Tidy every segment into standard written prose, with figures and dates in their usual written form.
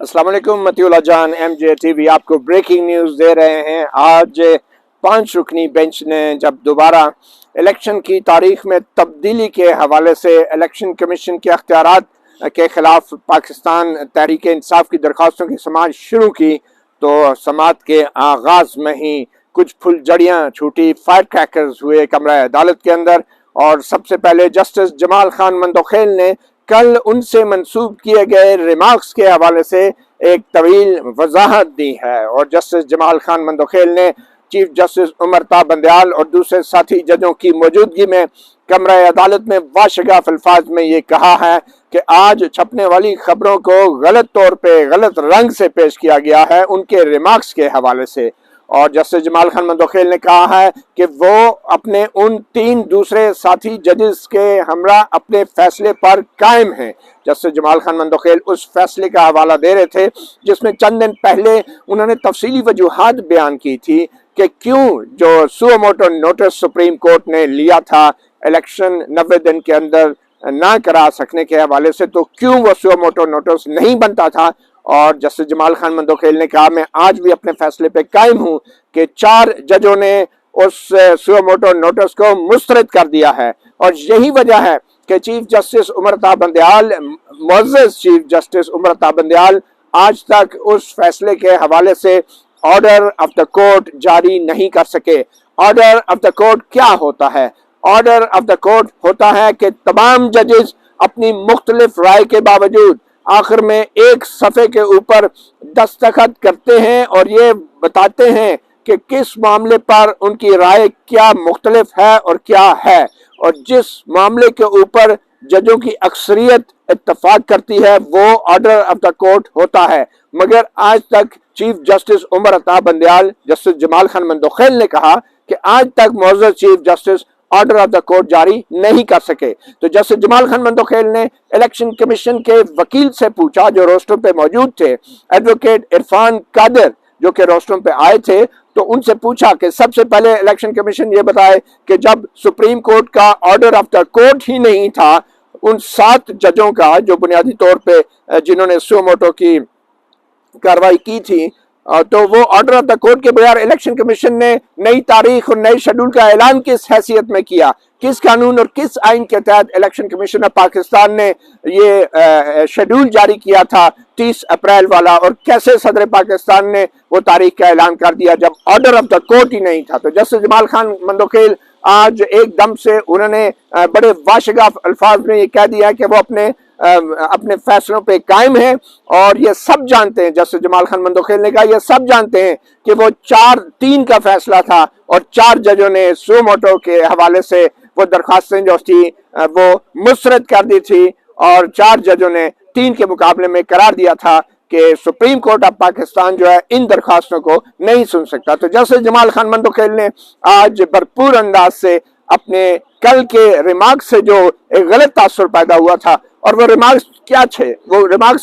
अस्सलाम वालेकुम मतीउल्ला जान एमजे टीवी आपको ब्रेकिंग न्यूज़ दे रहे हैं। आज 5 रुकनी बेंच ने जब दोबारा इलेक्शन की तारीख में तब्दीली के हवाले से इलेक्शन कमीशन के अख्तियारात के खिलाफ पाकिस्तान तहरीक इंसाफ की दरख्वास्तों की समाअत शुरू की तो समाअत के आगाज में ही कुछ फुलझड़ियाँ छूटी, फायर क्रैकर्स हुए कमरा अदालत के अंदर। और सबसे पहले जस्टिस जमाल खान मंदोखेल ने कल उनसे मंसूब किए गए रिमार्क्स के हवाले से एक तवील वजाहत दी है। और जस्टिस जमाल खान मंदोखेल ने चीफ जस्टिस उमर ता बंदयाल और दूसरे साथी जजों की मौजूदगी में कमरा अदालत में वाशगाफ अल्फाज में ये कहा है कि आज छपने वाली खबरों को गलत तौर पे गलत रंग से पेश किया गया है उनके रिमार्क्स के हवाले से। और जस्टिस जमाल खान मंदोखेल ने कहा है कि वो अपने उन 3 दूसरे साथी जजेस के हमरा अपने फैसले पर कायम हैं। जस्टिस जमाल खान मंदोखेल उस फैसले का हवाला दे रहे थे जिसमें चंद दिन पहले उन्होंने तफसीली वजूहात बयान की थी कि क्यों जो suo motu notice supreme court ने लिया था इलेक्शन 90 दिन के अंदर ना करा सकने के हवाले से, तो क्यों वो सुओ मोटो नोटिस नहीं बनता था। और जस्टिस जमाल खान मंदोखेल ने कहा मैं आज भी अपने फैसले पे कायम हूं कि 4 जजों ने उस सुओ मोटो नोटिस को मुस्तरद कर दिया है। और यही वजह है कि chief justice Umar Ata Bandial, मुअज़्ज़ज़ chief justice Umar Ata Bandial आज तक उस फैसले के हवाले से ऑर्डर ऑफ द कोर्ट जारी नहीं कर सके। ऑर्डर ऑफ द कोर्ट क्या होता है? ऑर्डर ऑफ द कोर्ट होता है कि तमाम जजेस अपनी मुख्तलिफ राय के बावजूद आखिर में एक सफ़े के ऊपर दस्तखत करते हैं और ये बताते हैं कि किस मामले पर उनकी राय क्या मुख्तलिफ है और क्या है। और जिस मामले के ऊपर जजों की अक्सरियत इत्तफाक करती है वो ऑर्डर ऑफ द कोर्ट होता है। मगर आज तक chief justice Umar Ata Bandial, justice Jamal Khan Mandokhail ने कहा कि आज तक मुअज़्ज़ज़ chief justice order of the court जारी नहीं कर सके। तो जस्टिस जमाल खान मंदोखेल ने इलेक्शन कमीशन के वकील से पूछा जो रोस्टर पे मौजूद थे, एडवोकेट इरफान कादिर जो कि रोस्टर पे आए थे, तो उनसे पूछा कि सबसे पहले इलेक्शन कमीशन ये बताए कि जब सुप्रीम कोर्ट का ऑर्डर ऑफ द कोर्ट ही नहीं था उन 7 जजों का जो बुनियादी तौर पे जिन्होंने सुओ मोटो की कार्रवाई की थी, तो वो ऑर्डर ऑफ द कोर्ट के बगैर इलेक्शन कमीशन ने नई तारीख और नए शेड्यूल का ऐलान किस हैसियत में किया? किस कानून और किस आइन के तहत इलेक्शन कमीशन ऑफ पाकिस्तान ने ये शेड्यूल जारी किया था 30 अप्रैल वाला, और कैसे सदर पाकिस्तान ने वो तारीख का ऐलान कर दिया जब ऑर्डर ऑफ द कोर्ट ही नहीं था? तो जस्टिस जमाल खान मंदोखेल आज एकदम से उन्होंने बड़े वाशगाफ अल्फाज में ये कह दिया कि वो अपने फैसलों पे कायम हैं। और ये सब जानते हैं, जस्टिस जमाल खान मंदोखेल ने कहा ये सब जानते हैं कि वो 4-3 का फैसला था और 4 जजों ने सुओ मोटो के हवाले से वो दरखास्तें जो थी वो मुस्तरद कर दी थी और 4 जजों ने 3 के मुकाबले में करार दिया था कि सुप्रीम कोर्ट ऑफ पाकिस्तान जो है इन दरखास्तों को नहीं सुन सकता। तो जस्टिस जमाल खान मंदोखेल ने आज भरपूर अंदाज से अपने कल के रिमार्क्स से जो एक गलत तासुर पैदा हुआ था, और वो रिमार्क्स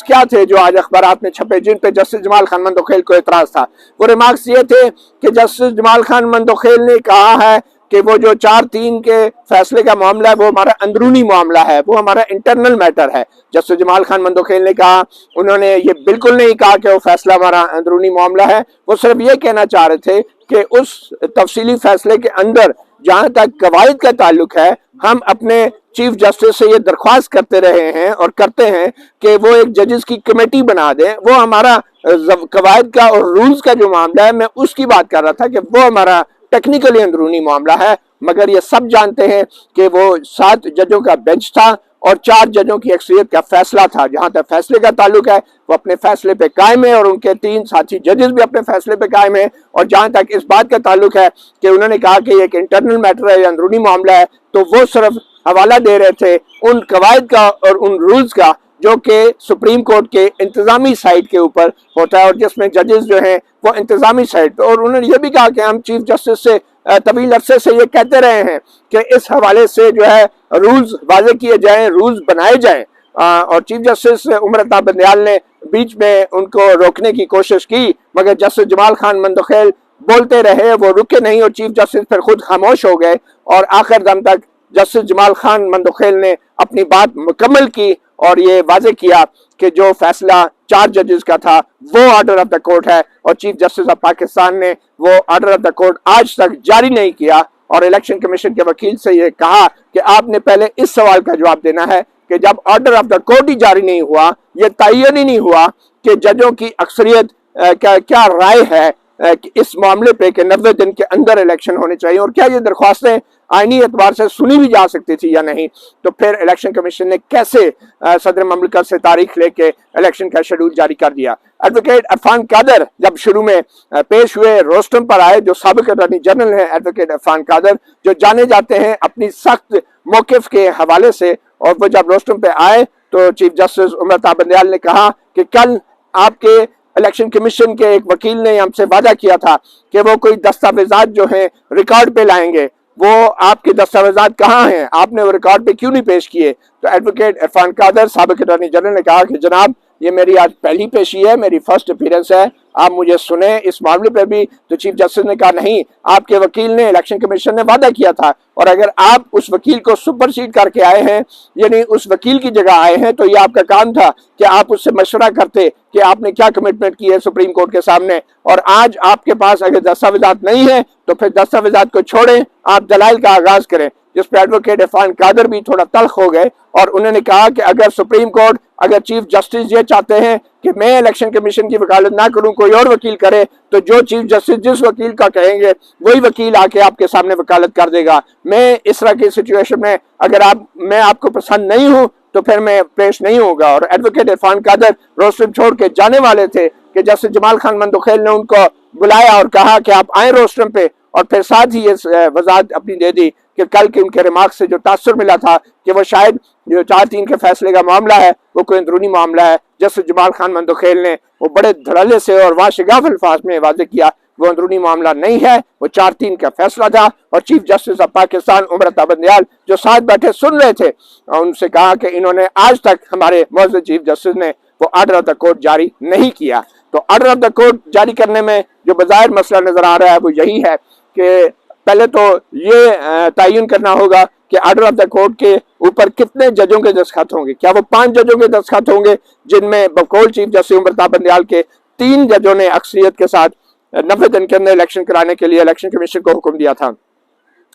क्या थे जो आज अखबारात में छपे जिन पे जस्टिस जमाल खान मंदोखेल को एतराज था? वो रिमार्क्स ये थे कि जस्टिस जमाल खान मंदोखेल ने कहा है कि वो जो 4-3 के फैसले का मामला है वो हमारा अंदरूनी मामला है, वो हमारा इंटरनल मैटर है। जस्टिस जमाल खान मंदोखेल ने कहा, उन्होंने ये बिल्कुल नहीं कहा कि वो फैसला हमारा अंदरूनी मामला है, वो सिर्फ ये कहना चाह रहे थे कि उस तफसीली फैसले के अंदर जहां तक कवायद का ताल्लुक है हम अपने चीफ जस्टिस से ये दरख्वास्त करते रहे हैं और करते हैं कि वो एक जजेस की कमेटी बना दें। वो हमारा कवायद का और रूल्स का जो मामला है मैं उसकी बात कर रहा था कि वो हमारा टेक्निकली अंदरूनी मामला है। मगर ये सब जानते हैं कि वो 7 जजों का बेंच था और 4 जजों की अक्सरियत का फैसला था। जहां तक फैसले का ताल्लुक है वो अपने फैसले पे कायम है और उनके 3 साथी जजेस भी अपने फैसले पे कायम है। और जहां तक इस बात का ताल्लुक है कि उन्होंने कहा कि एक इंटरनल मैटर है या अंदरूनी मामला है, तो वो सिर्फ हवाला दे रहे थे उन कवायद का और उन रूल्स का जो कि सुप्रीम कोर्ट के इंतजामी साइड के ऊपर होता है और जिसमें जजेस जो हैं वो इंतजामी साइड। और उन्होंने ये भी कहा कि हम चीफ जस्टिस से तवील अरसे से ये कहते रहे हैं कि इस हवाले से जो है रूल्स वाजे किए जाएं, रूल्स बनाए जाएं। और चीफ जस्टिस उमर ता बंदयाल ने बीच में उनको रोकने की कोशिश की, मगर जस्टिस जमाल खान मंदोखेल बोलते रहे, वो रुके नहीं और चीफ जस्टिस फिर खुद खामोश हो गए। और आखिर दम तक जस्टिस जमाल खान मंदोखेल ने अपनी बात मुकम्मल की और ये वाजे किया कि जो फैसला 4 जजेस का था वो ऑर्डर ऑफ द कोर्ट है और चीफ जस्टिस ऑफ पाकिस्तान ने वो ऑर्डर ऑफ द कोर्ट आज तक जारी नहीं किया। और इलेक्शन कमीशन के वकील से ये कहा कि आपने पहले इस सवाल का जवाब देना है कि जब ऑर्डर ऑफ द कोर्ट ही जारी नहीं हुआ, ये तयन ही नहीं हुआ कि जजों की अक्सरियत क्या राय है कि इस मामले पे कि 90 दिन के अंदर इलेक्शन होने चाहिए और क्या ये दरख्वास्तें आईनी एतबार से सुनी भी जा सकती थी या नहीं, तो फिर इलेक्शन कमीशन ने कैसे सदर ममलिकत से तारीख लेके इलेक्शन का शेड्यूल जारी कर दिया। एडवोकेट इरफान कादर जब शुरू में पेश हुए, रोस्टम पर आए, जो साबिक अटॉर्नी जनरल हैं एडवोकेट इरफान कादर, जो जाने जाते हैं अपनी सख्त मौकिफ के हवाले से, और वो जब रोस्टम पे आए तो चीफ जस्टिस उमर अता बंदयाल ने कहा कि कल आपके इलेक्शन कमीशन के एक वकील ने हमसे वादा किया था कि वो कोई दस्तावेजात जो हैं रिकॉर्ड पे लाएंगे, वो आपके दस्तावेजात कहाँ हैं, आपने वो रिकॉर्ड पे क्यों नहीं पेश किए। तो एडवोकेट इरफान कादर साबिक अटॉर्नी जनरल ने कहा कि जनाब ये मेरी आज पहली पेशी है, मेरी फर्स्ट अपीयरेंस है, आप मुझे सुने इस मामले पे भी। तो चीफ जस्टिस ने कहा नहीं, आपके वकील ने, इलेक्शन कमीशन ने वादा किया था, और अगर आप उस वकील को सुपरसीड करके आए हैं, यानी उस वकील की जगह आए हैं, तो ये आपका काम था कि आप उससे मशवरा करते कि आपने क्या कमिटमेंट की है सुप्रीम कोर्ट के सामने। और आज आपके पास अगर दस्तावेजात नहीं है तो फिर दस्तावेजात को छोड़ें, आप दलाइल का आगाज करें। जिस पर एडवोकेट इरफान कादर भी थोड़ा तल्ख हो गए और उन्होंने कहा कि अगर सुप्रीम कोर्ट, अगर चीफ जस्टिस ये चाहते हैं कि मैं इलेक्शन कमीशन की वकालत ना करूं, कोई और वकील करे, तो जो चीफ जस्टिस जिस वकील का कहेंगे वही वकील आके आपके सामने वकालत कर देगा। मैं इस तरह की सिचुएशन में अगर मैं आपको पसंद नहीं हूं तो फिर मैं पेश नहीं होगा। और एडवोकेट इरफान कादर रोस्टम छोड़ के जाने वाले थे कि जस्टिस जमाल खान मंदोखेल ने उनको बुलाया और कहा कि आप आए रोस्टम पे, और फिर साथ ही ये वजाहत अपनी दे दी कि कल के उनके रिमार्क से जो तासुर मिला था कि वो शायद जो 4-3 के फैसले का मामला है वो कोई अंदरूनी मामला है। जस्टिस जमाल खान मंदोखेल ने वो बड़े धड़ल्ले से और वाशिगाफ अल्फाज में वाज़ेह किया वो अंदरूनी मामला नहीं है, वो 4-3 का फैसला था। और chief justice of Pakistan Umar Ata Bandial जो साथ बैठे सुन रहे थे, उनसे कहा कि इन्होंने आज तक हमारे मौजूद चीफ जस्टिस ने वो ऑर्डर ऑफ द कोर्ट जारी नहीं किया। तो ऑर्डर ऑफ द कोर्ट जारी करने में जो बज़ाहिर मसला नजर आ रहा है वो यही है कि पहले तो ये तयन करना होगा कि ऑर्डर ऑफ द कोर्ट के ऊपर कितने जजों के दस्तखत होंगे। क्या वो 5 जजों के दस्तखत होंगे, जिनमें बकौल चीफ जस्टिस उमर अता बंदयाल के 3 जजों ने अक्सरियत के साथ 90 दिन के अंदर इलेक्शन कराने के लिए इलेक्शन कमीशन को हुक्म दिया था,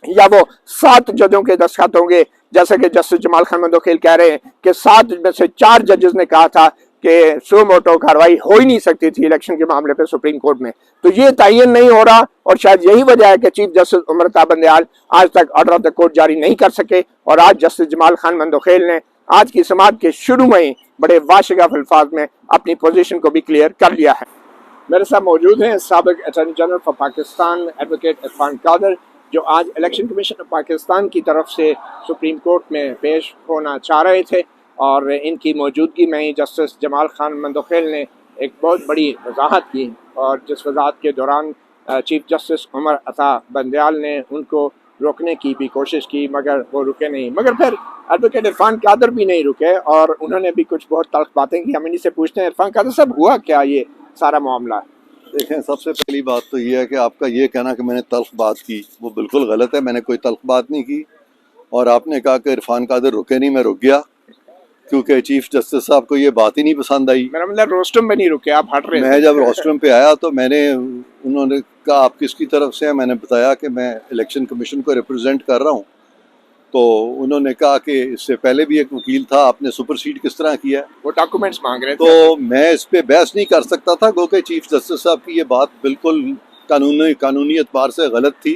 या वो 7 जजों के दस्तखत होंगे, जैसे कि जस्टिस जमाल खान मंदोखेल कह रहे हैं कि 7 में से 4 जजेस ने कहा था कि सो मोटो कार्रवाई हो ही नहीं सकती थी इलेक्शन के मामले पे सुप्रीम कोर्ट में। तो ये तयन नहीं हो रहा, और शायद यही वजह है कि चीफ जस्टिस उमर अता बंदयाल आज तक ऑर्डर ऑफ द कोर्ट जारी नहीं कर सके। और आज जस्टिस जमाल खान मंदोखेल ने आज की समाअत के शुरू में ही बड़े वाशिगाफ अल्फाज में अपनी पोजीशन को भी क्लियर कर लिया है। मेरे साथ मौजूद हैं साबिक attorney general for Pakistan advocate Irfan Qadir, जो आज इलेक्शन कमीशन ऑफ पाकिस्तान की तरफ से सुप्रीम कोर्ट में पेश होना चाह रहे थे, और इनकी मौजूदगी में ही जस्टिस जमाल खान मंदोखेल ने एक बहुत बड़ी वजाहत की, और जिस वजाहत के दौरान चीफ जस्टिस उमर अता बंदयाल ने उनको रोकने की भी कोशिश की, मगर वो रुके नहीं। मगर फिर एडवोकेट इरफान कादर भी नहीं रुके और उन्होंने भी कुछ बहुत तल्ख बातें की। हम इन्हीं से पूछते हैं, इरफान कादर साहब, हुआ क्या ये सारा मामला? देखें, सबसे पहली बात तो ये है कि आपका ये कहना कि मैंने तल्ख बात की वो बिल्कुल गलत है। मैंने कोई तल्ख बात नहीं की, और आपने कहा कि इरफान कादर रुके नहीं, मैं रुक गया क्योंकि चीफ जस्टिस साहब को ये बात ही नहीं पसंद आई। मेरा मतलब रोस्टम में नहीं रुके, आप हट रहे। मैं जब रोस्टम पे आया तो उन्होंने कहा आप किसकी तरफ से हैं, मैंने बताया कि मैं इलेक्शन कमीशन को रिप्रेजेंट कर रहा हूँ। तो उन्होंने कहा कि इससे पहले भी एक वकील था, आपने सुपरसीड किस तरह किया, वो डॉक्यूमेंट्स मांग रहे थे। तो मैं इस पे बहस नहीं कर सकता था, क्योंकि चीफ जस्टिस साहब की ये बात बिल्कुल कानूनी एतबार से गलत थी,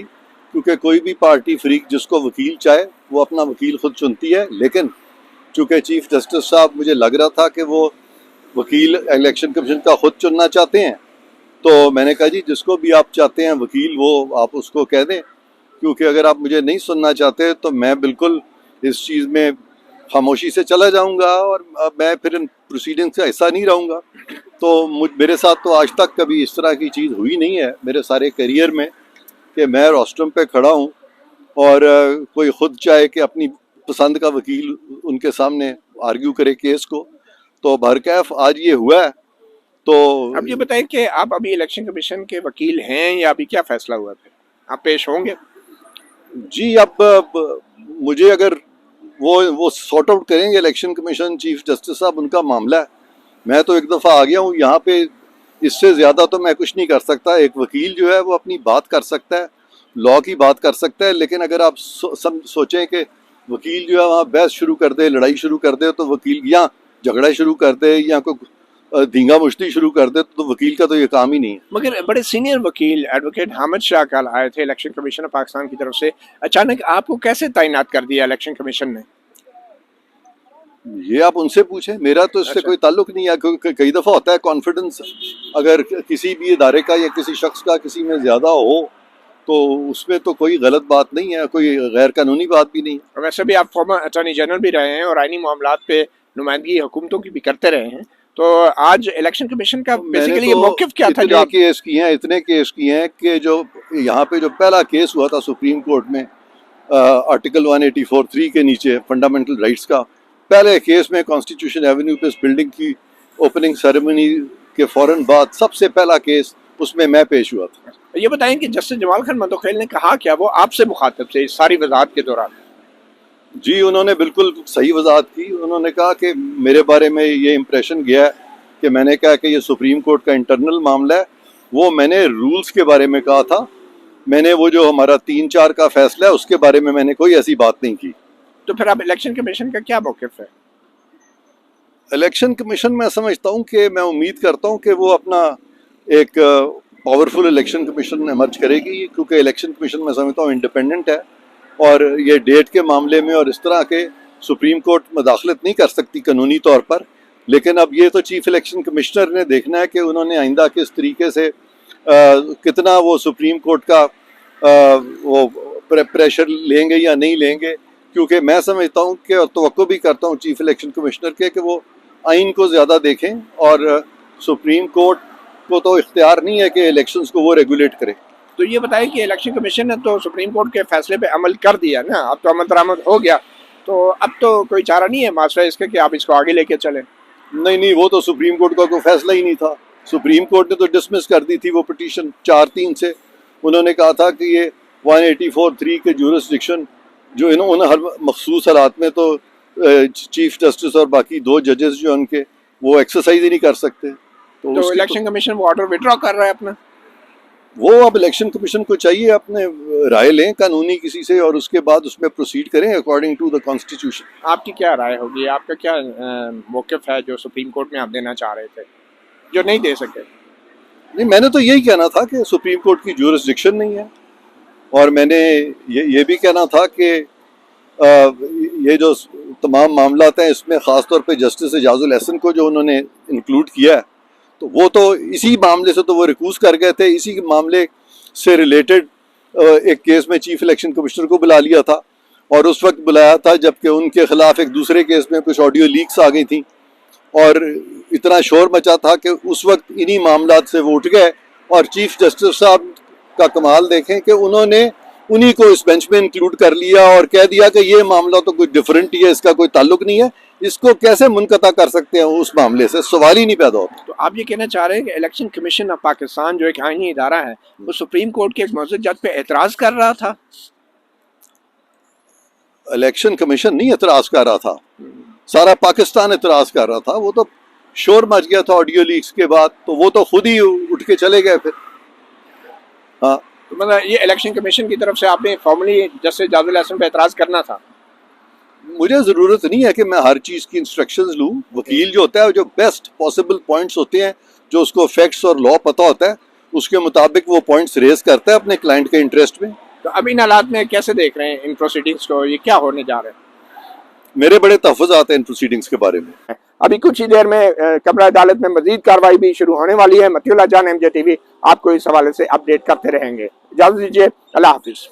क्योंकि कोई भी पार्टी फ्रीक जिसको वकील चाहे वो अपना वकील खुद चुनती है। लेकिन चूँकि चीफ जस्टिस साहब मुझे लग रहा था कि वो वकील इलेक्शन कमीशन का खुद चुनना चाहते हैं, तो मैंने कहा जी जिसको भी आप चाहते हैं वकील वो आप उसको कह दें, क्योंकि अगर आप मुझे नहीं सुनना चाहते तो मैं बिल्कुल इस चीज़ में खामोशी से चला जाऊंगा और मैं फिर इन प्रोसीडिंग से ऐसा नहीं रहूँगा। तो मेरे साथ तो आज तक कभी इस तरह की चीज़ हुई नहीं है मेरे सारे करियर में कि मैं रोस्टम पे खड़ा हूँ और कोई ख़ुद चाहे कि अपनी पसंद का वकील उनके सामने आर्ग्यू करे केस को। तो बहरकैफ आज ये हुआ है। तो अब ये बताइए कि आप अभी इलेक्शन कमीशन के वकील हैं या अभी क्या फैसला हुआ, फिर आप पेश होंगे? जी, अब मुझे अगर वो सॉर्ट आउट करेंगे इलेक्शन कमीशन, चीफ जस्टिस साहब, उनका मामला है। मैं तो एक दफ़ा आ गया हूँ यहाँ पे, इससे ज़्यादा तो मैं कुछ नहीं कर सकता। एक वकील जो है वो अपनी बात कर सकता है, लॉ की बात कर सकता है, लेकिन अगर आप सोचें कि वकील जो है वहाँ बहस शुरू कर दे, लड़ाई शुरू कर दे, तो वकील या झगड़ा शुरू कर दे या कोई धींगा मुश्ती शुरू कर दे, तो वकील का तो ये काम ही नहीं है। मगर बड़े सीनियर वकील एडवोकेट हामिद शाह कल आए थे इलेक्शन कमीशन ऑफ पाकिस्तान की तरफ से, अचानक आपको कैसे तैनात कर दिया इलेक्शन कमीशन ने? ये आप उनसे पूछें, मेरा तो इससे अच्छा। कोई ताल्लुक नहीं है। कई दफ़ा होता है कॉन्फिडेंस अगर किसी भी इदारे का या किसी शख्स का किसी में ज़्यादा हो तो उसमें तो कोई गलत बात नहीं है, कोई गैर कानूनी बात भी नहीं है। वैसे भी आप फॉर्मर अटॉर्नी जनरल भी रहे हैं और आईनी मामलात पे नुमाइंदगी हुकूमतों की भी करते रहे हैं, तो आज इलेक्शन कमीशन का बेसिकली ये मौकिफ क्या था? जो इतने केस किए हैं कि जो यहाँ पे जो पहला केस हुआ था सुप्रीम कोर्ट में आर्टिकल 184(3) के नीचे फंडामेंटल राइट्स का, पहले केस में कॉन्स्टिट्यूशन एवेन्यू पे इस बिल्डिंग की ओपनिंग सेरेमनी के फौरन बाद सबसे पहला केस उसमें मैं पेश हुआ था। ये बताएं कि जस्टिस जमाल खान मंतोखेल ने कहा क्या वो आपसे मुखातब थे इस सारी वजाहत के दौरान? जी, उन्होंने बिल्कुल सही वजाहत की। उन्होंने कहा कि मेरे बारे में ये इम्प्रेशन गया है कि मैंने कहा कि ये सुप्रीम कोर्ट का इंटरनल मामला है, वो मैंने रूल्स के बारे में कहा था। मैंने वो जो हमारा 3-4 का फैसला है उसके बारे में मैंने कोई ऐसी बात नहीं की। तो फिर अब इलेक्शन कमीशन का क्या मौकिफ है? इलेक्शन कमीशन मैं समझता हूँ कि मैं उम्मीद करता हूँ कि वो अपना एक पावरफुल इलेक्शन कमीशन इमर्ज करेगी, क्योंकि इलेक्शन कमीशन मैं समझता हूँ इंडिपेंडेंट है और ये डेट के मामले में और इस तरह के सुप्रीम कोर्ट मदाखलत नहीं कर सकती कानूनी तौर पर। लेकिन अब ये तो चीफ इलेक्शन कमिश्नर ने देखना है कि उन्होंने आइंदा किस तरीके से कितना वो सुप्रीम कोर्ट का वो प्रेशर लेंगे या नहीं लेंगे, क्योंकि मैं समझता हूँ कि और तवक्को भी करता हूँ चीफ इलेक्शन कमिश्नर के कि वो आइन को ज़्यादा देखें और सुप्रीम कोर्ट को तो इख्तियार नहीं है कि इलेक्शंस को वो रेगुलेट करे। तो ये बताएं कि इलेक्शन कमीशन ने तो सुप्रीम कोर्ट के फैसले पे अमल कर दिया ना, अब तो अमल दरामद हो गया, तो अब तो कोई चारा नहीं है माशरा इसका कि आप इसको आगे लेके चलें? नहीं, वो तो सुप्रीम कोर्ट का कोई फैसला ही नहीं था। सुप्रीम कोर्ट ने तो डिसमिस कर दी थी वो पिटीशन 4-3 से। उन्होंने कहा था कि ये 184(3) के जुरिस्डिक्शन जो इन्होंने हर मखसूस हालात में तो चीफ जस्टिस और बाकी 2 जजेस जो उनके वो एक्सरसाइज ही नहीं कर सकते। तो इलेक्शन कमीशन वो ऑर्डर विड्रॉ कर रहा है अपना? वो अब इलेक्शन कमीशन को चाहिए अपने राय लें कानूनी किसी से और उसके बाद उसमें प्रोसीड करें अकॉर्डिंग टू द कॉन्स्टिट्यूशन। आपकी क्या राय होगी, आपका क्या मौकिफ है जो सुप्रीम कोर्ट में आप देना चाह रहे थे जो नहीं दे सके? नहीं, मैंने तो यही कहना था कि सुप्रीम कोर्ट की जुरिस्डिक्शन नहीं है, और मैंने ये भी कहना था कि ये जो तमाम मामलात हैं इसमें ख़ास तौर पे जस्टिस एजाजुल एहसन को जो उन्होंने इंक्लूड किया है, तो वो तो इसी मामले से तो वो रिकूज कर गए थे। इसी मामले से रिलेटेड एक केस में चीफ इलेक्शन कमिश्नर को बुला लिया था और उस वक्त बुलाया था जबकि उनके खिलाफ एक दूसरे केस में कुछ ऑडियो लीक्स आ गई थी और इतना शोर मचा था कि उस वक्त इन्हीं मामलात से वो उठ गए। और चीफ जस्टिस साहब का कमाल देखें कि उन्होंने उन्हीं को इस बेंच में इंक्लूड कर लिया और कह दिया कि ये मामला तो कोई डिफरेंट ही है, इसका कोई ताल्लुक नहीं है, इसको कैसे मुनक़ता कर सकते हैं उस मामले से, सवाल ही नहीं पैदा होता। तो आप ये कहना चाह रहे हैं कि इलेक्शन कमीशन ऑफ पाकिस्तान जो एक आईनी इदारा है वो सुप्रीम कोर्ट के एक मौजूद जज पे एतराज कर रहा था? इलेक्शन कमीशन नहीं एतराज कर रहा था, सारा पाकिस्तान एतराज कर रहा था। वो तो शोर मच गया था ऑडियो लीक्स के बाद, तो वो तो खुद ही उठ के चले गए फिर। हाँ, तो मतलब ये इलेक्शन कमीशन की तरफ से आपने फॉर्मली जस्टिस एजाजुल एहसन पे एतराज करना था? मुझे ज़रूरत नहीं है कि मैं हर चीज़ की इंस्ट्रक्शंस लूँ। वकील जो होता है जो बेस्ट पॉसिबल पॉइंट्स होते हैं, जो उसको फैक्ट्स और लॉ पता होता है, उसके मुताबिक वो पॉइंट्स रेज करता है अपने क्लाइंट के इंटरेस्ट में। तो अब इन हालात में कैसे देख रहे हैं इन प्रोसीडिंग्स को, ये क्या होने जा रहे हैं? मेरे बड़े तहफ़्फ़ुज़ात हैं इन प्रोसीडिंग्स के बारे में। अभी कुछ ही देर में कमरा अदालत में मजीद कार्रवाई भी शुरू होने वाली है। मतीउल्लाह जान, MJ TV आपको इस हवाले से अपडेट करते रहेंगे। इजाज़त दीजिए, अल्लाह हाफिज़।